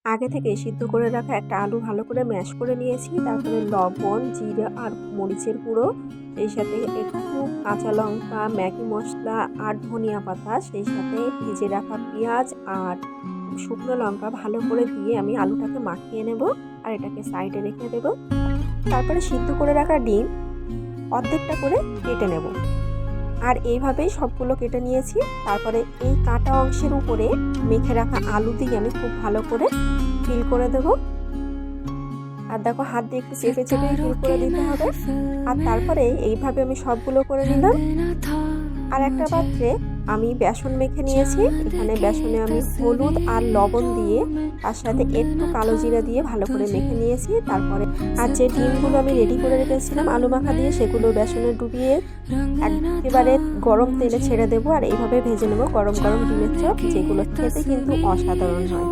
আগে থেকে সিদ্ধ করে রাখা একটা আলু ভালো করে ম্যাশ করে নিয়েছি। তারপরে লবণ, জিরা আর মরিচের গুঁড়ো, সেই সাথে একটু কাঁচা লঙ্কা, ম্যাগি মশলা আর ধনিয়া পাতা, সেই সাথে ভেজে রাখা পেঁয়াজ আর শুকনো লঙ্কা ভালো করে দিয়ে আমি আলুটাকে মাখিয়ে নেব আর এটাকে সাইডে রেখে দেব। তারপরে সিদ্ধ করে রাখা ডিম অর্ধেকটা করে কেটে নেব আর এইভাবেই সবগুলো কেটে নিয়েছি। তারপরে এই কাটা অংশের উপরে মেখে রাখা আলু দিয়ে আমি খুব ভালো করে ফিল করে দেব। আর দেখো, হাত দিয়ে একটু চেপে চেপে ফিল করে দিতে হবে। আর তারপরে এইভাবে আমি সবগুলো করে নিলাম। আর একটা পাত্রে আমি বেসন মেখে নিয়েছি। এখানে বেসনে আমি হলুদ আর লবণ দিয়ে তার সাথে একটু কালো জিরা দিয়ে ভালো করে মেখে নিয়েছি। তারপরে আর যে ডিমগুলো আমি রেডি করে রেখেছিলাম আলু মাখা দিয়ে, সেগুলো বেসনে ডুবিয়ে একেবারে গরম তেলে ছেড়ে দেবো আর এইভাবে ভেজে নেবো গরম গরম ডিমের চপ, যেগুলো খেতে কিন্তু অসাধারণ হয়।